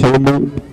segundo.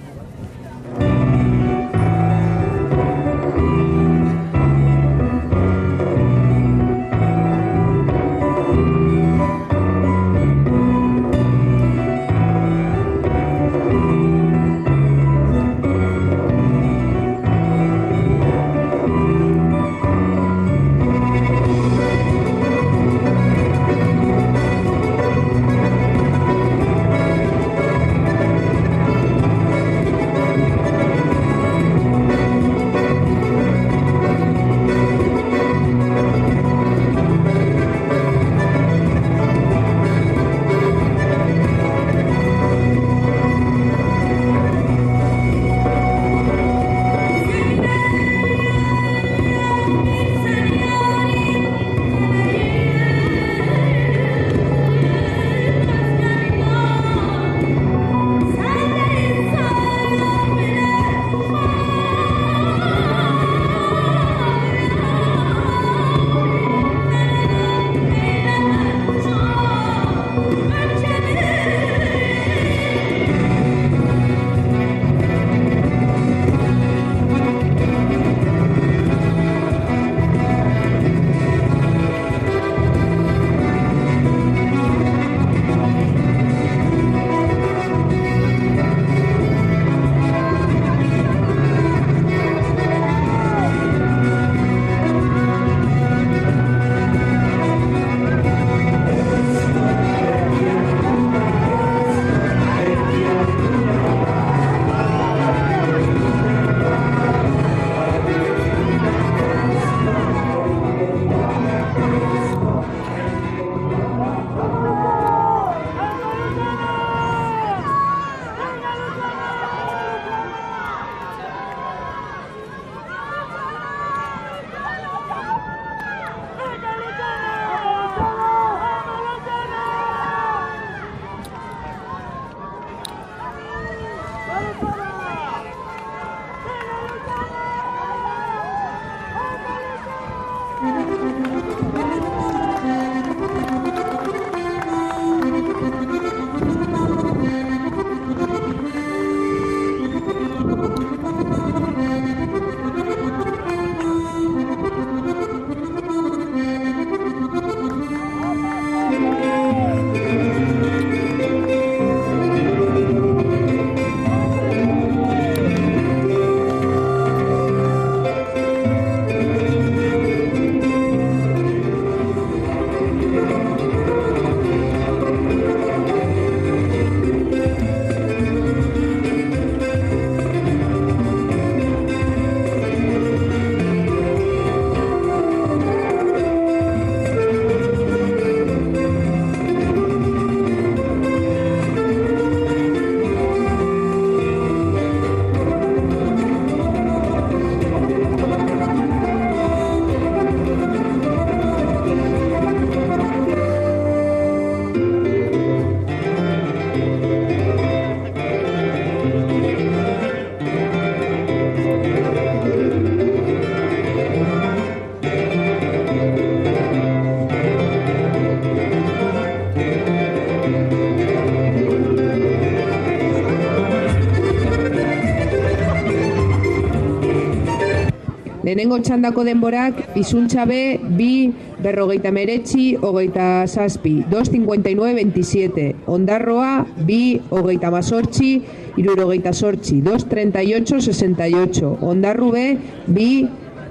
Lehenengo txandako denborak, izuntza B, 2:59, 27, 2:59-27. Ondarroa, 2:18, 78, 2:38-68. Ondarru B,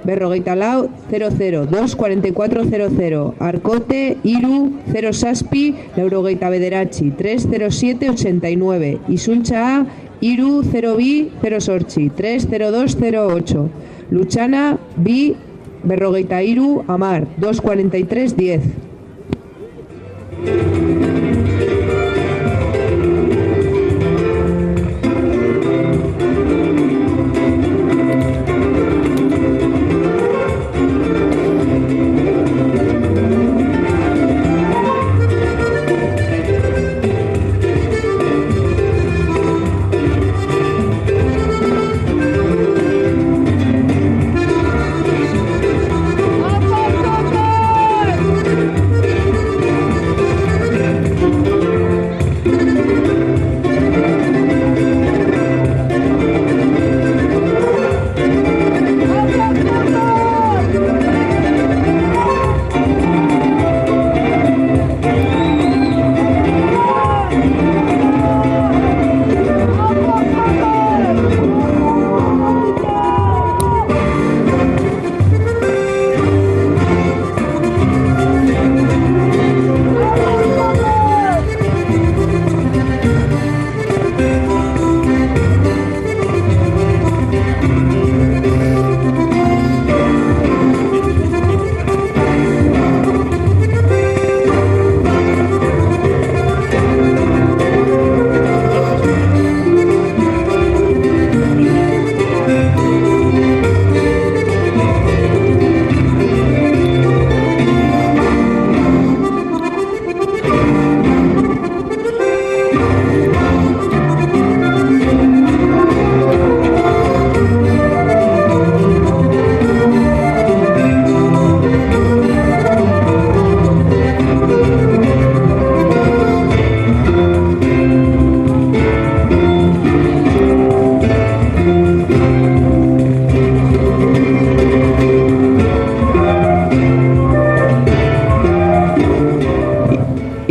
2:44, 2:44-00. Arkote, 0:07, 3:07-89. Izuntza A, 0:08, 3:02-08. Luchana, 2:43, 2:43-10.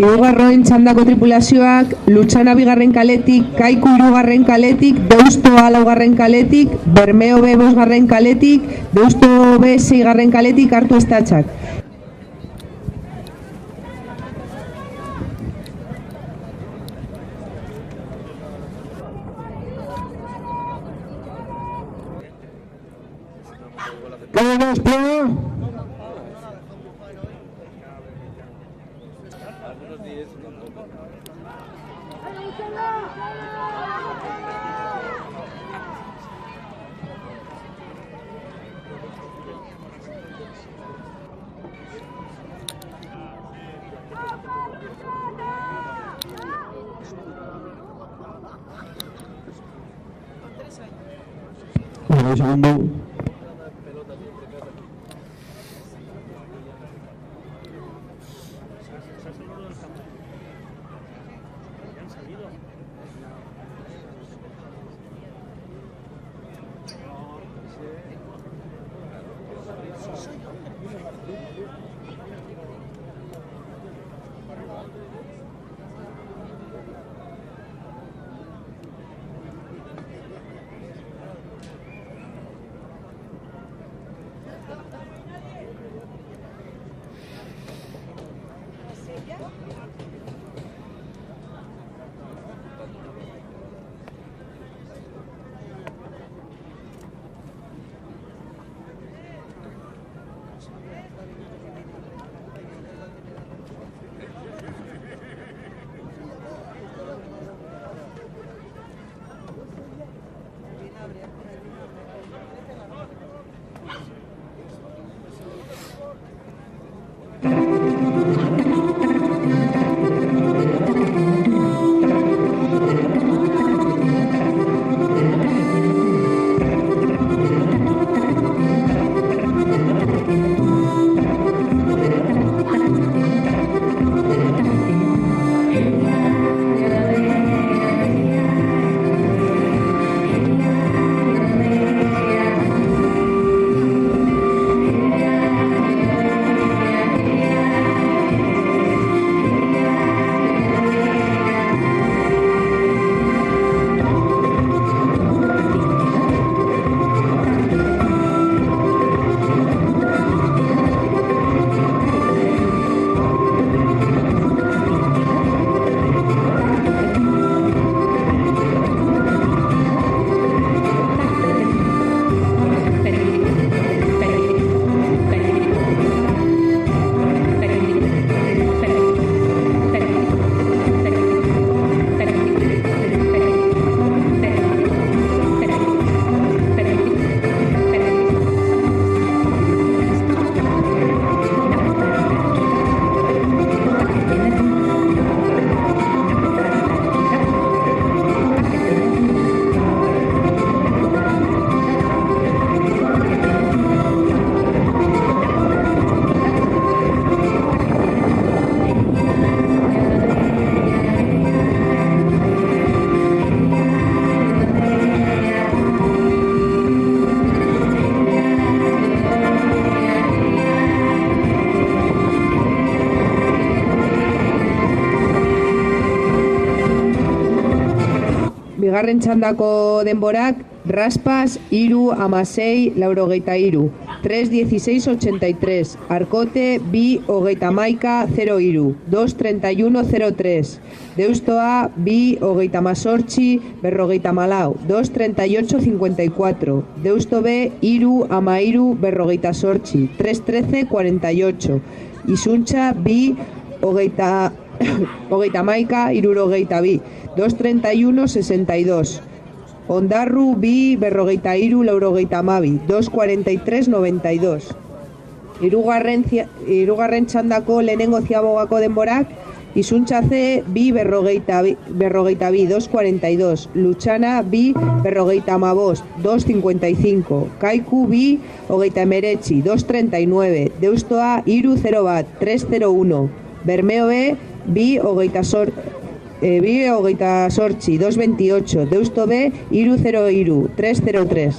Hirugarren txandako tripulazioak Lutxana bigarren kaletik, Kaiku hirugarren kaletik, Deustoa laugarren kaletik, Bermeo B bosgarren kaletik, Deusto B seigarren kaletik hartu estatxak. Quedamos por... Bueno, un segundo. Bigarren txandako denborak, Raspas, 3-16-83, 3-16-83, Arkote, 2-31-0, 2-31-03, Deustoa, 2-18-44, 2-38-54, Deusto B, 3-13-48, 3-13-48, Isuntxa, 2-31-62, 2-31-62, Ondarru, 2-43-92, 2-43-92. Hirugarren txandako lehenengo ziabogako denborak, Isuntxa C, 2-42, 2-42, Lutxana, 2-55, 2-55, Kaiku, 2-19, 2-39, Deustoa, 3-01, 3-01, Bermeo B, 2-28, 2-28, Deusto B, 3-03, 3-03.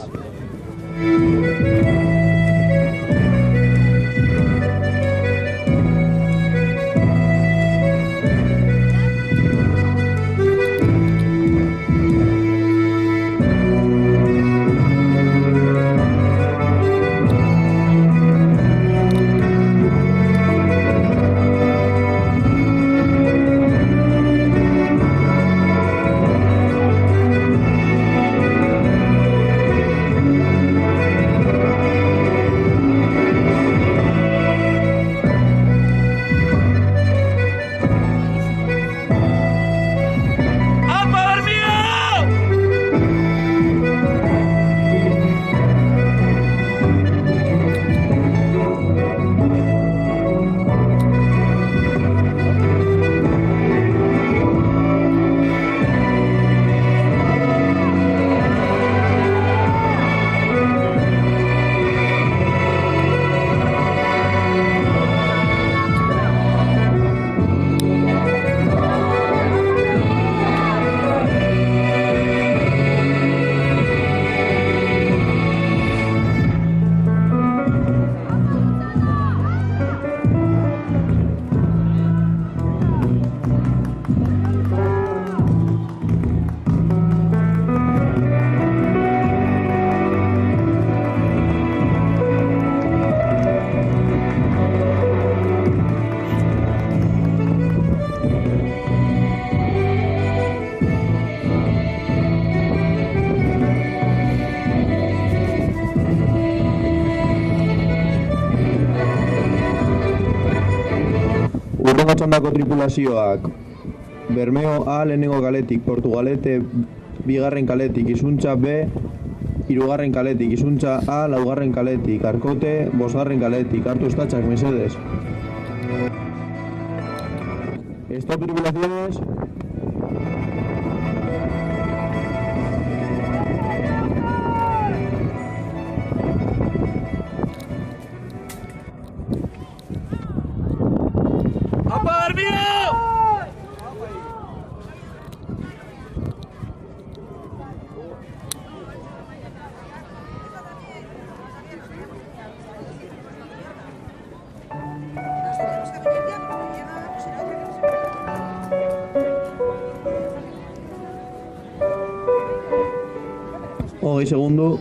lehenengo txandako tripulazioak Bermeo A lehenengo kaletik, Portugalete bigarren kaletik, Izuntza B hirugarren kaletik, Izuntza A laugarren kaletik, Arkote bosgarren kaletik, hartu estatxak, mesedes. Stop tripulaciones. Hogei segundo.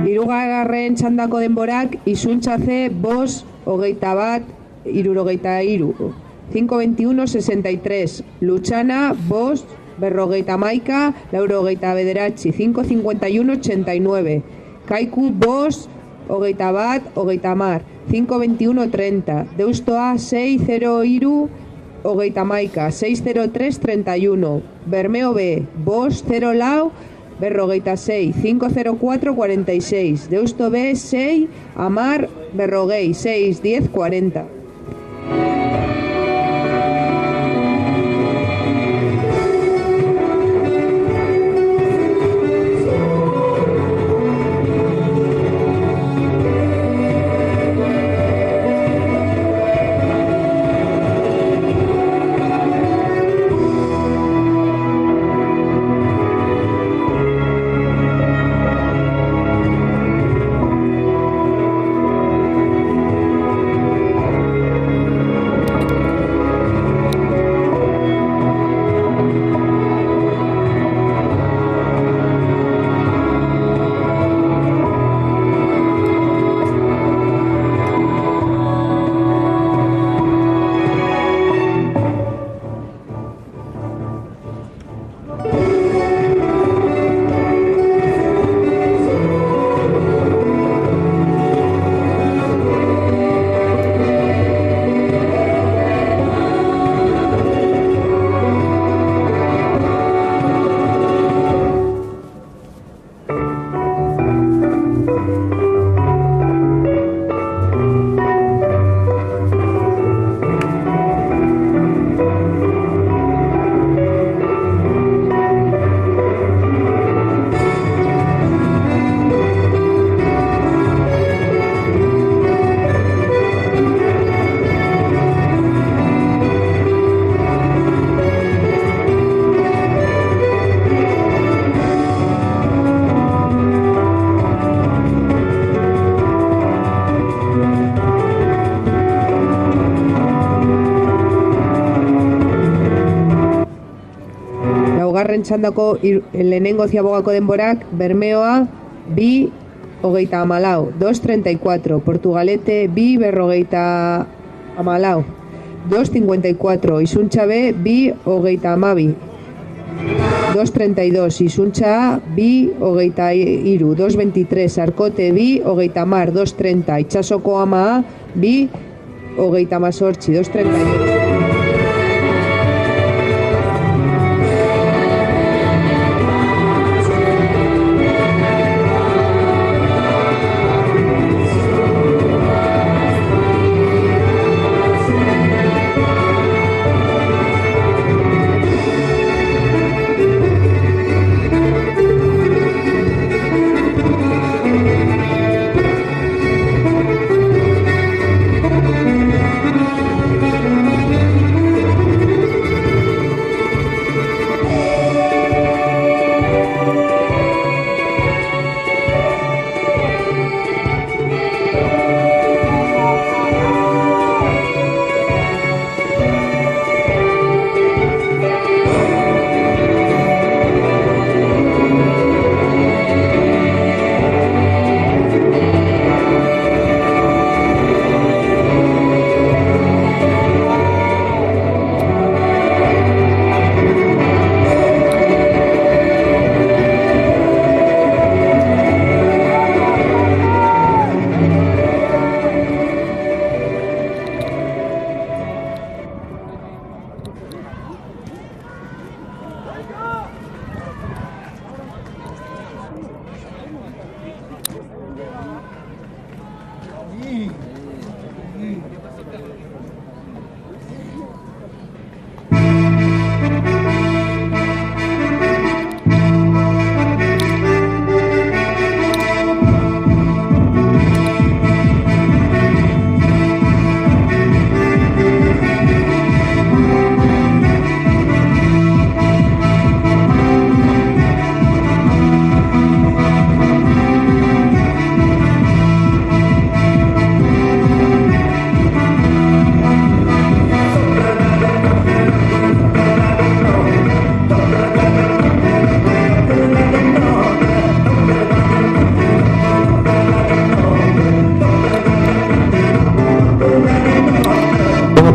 Hirugarren txandako denborak, Izuntza C, 5:21:63. 5:21:63. Luchana, 5:51:9. 5:51:89. Kaiku, 5:21:30. 5:21:30. Deustoa, 6:03:31. 6:03:31. Bermeo B, 5:04:46. 5:04:46. Deusto B, 6:10:40. 6:10:40. Txandako lehenengo ziabogako denborak, Bermeoa B 5:14. 2:34. Portugalete B 5:14. 2:54. Izuntza B 5:12. 2:32. Izuntza A B 23. 2:23. Arkote B 30. 2:30. Itsasoko ama A B 18. 2:38.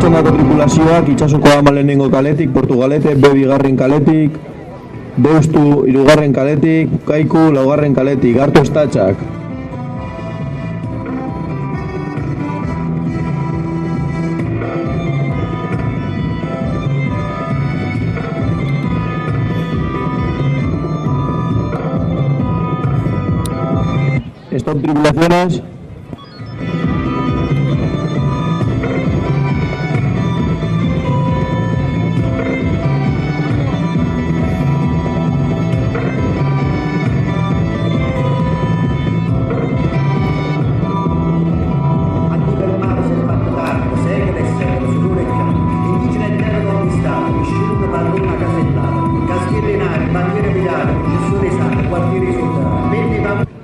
Txandako tripulazioak itsasoko ama lehenengo kaletik, Portugalete B bigarren kaletik, Deustu hirugarren kaletik, Kaiku laugarren kaletik, hartu estatxak. Stop tripulaciones.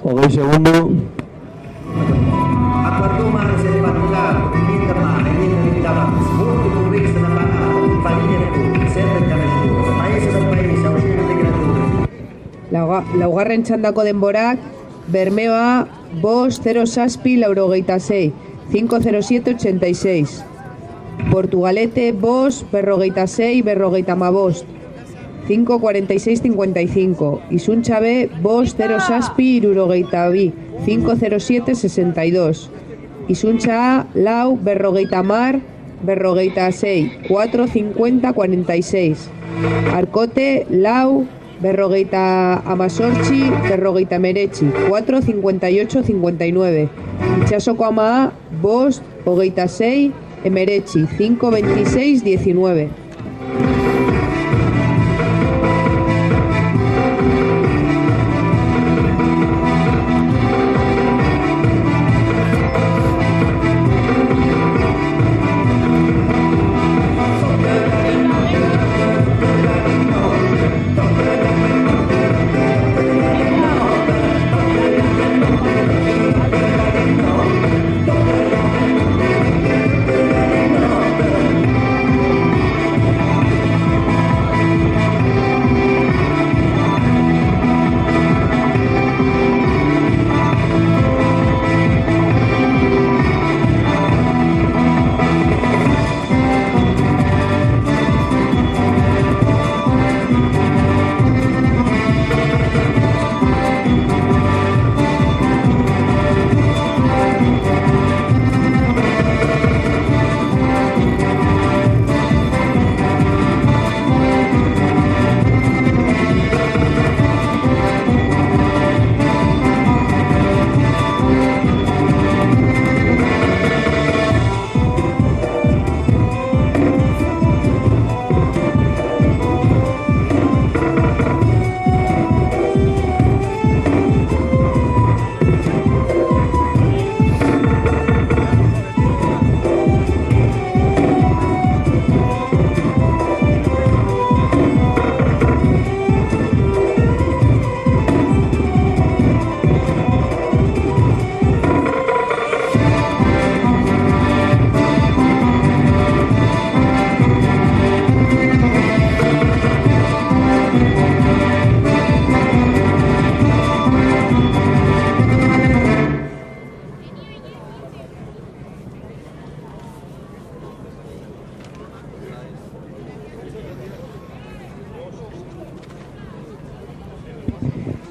Hogei segundo. A quarto mare si è ribattuto, niente male, niente di davanti, molti convegni da panata, famiglie e tutti, sempre canagioso, paese da paese, a uscire dei gratuiti. Laugarren txandako denborak, Bermeoa, 5-0-6, 507-86. Portugalete, 5-6, 546-55. Isuntxa B, 5-0-6, 507-62. Isuntxa A, Lau, 5-6, 450-46. Arkote, Lau, 5-18, 458-59. Itsasoko ama A, 5-6, 526-19.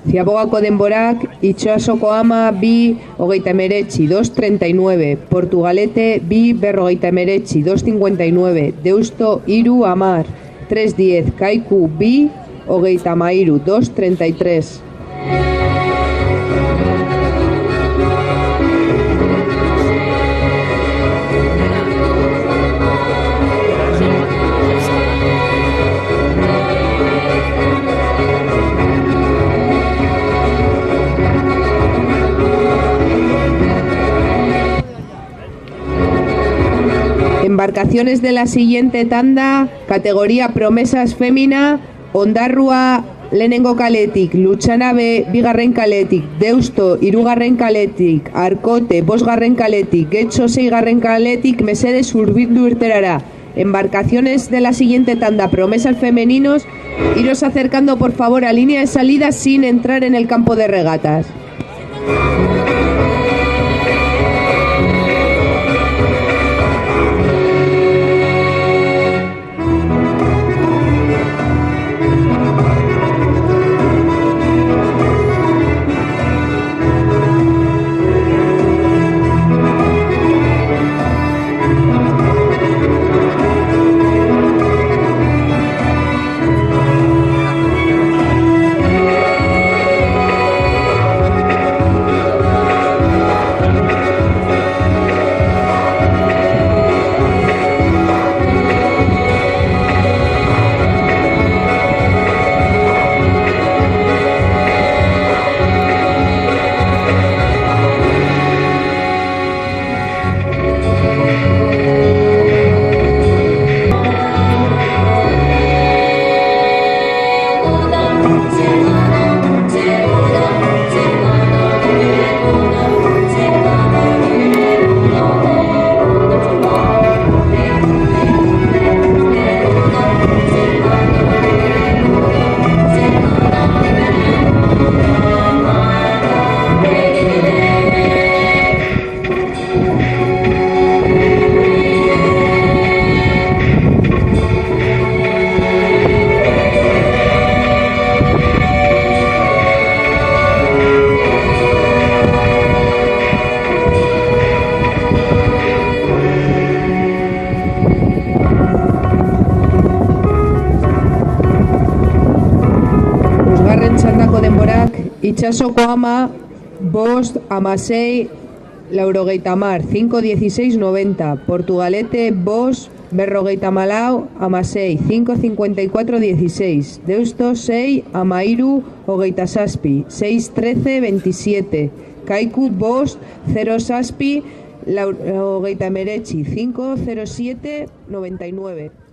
Ziabogako denborak, Itsasoko ama B, 239, Portugalete B, 259, Deusto Iru Amar, 310, Kaiku B, 233. Embarcaciones de la siguiente tanda, categoría promesas fémina, Ondarrua lehenengo kaletik, Lutxana B bigarren kaletik, Deusto hirugarren kaletik, Arkote bosgarren kaletik, Getxo seigarren kaletik, mesedez hurbildu irterara. Embarcaciones de la siguiente tanda, promesas femeninos, iros acercando por favor a línea de salida sin entrar en el campo de regatas. Itsasoko ama, bost, amasei, laurogeita mar, 5-16-90. Portugalete, bost, berrogeita malau, amasei, 5-54-16. Deusto, 6, amairu, hogeita saspi, 6-13-27. Kaiku, bost, 0 saspi, hogeita meretzi, 5-07-99.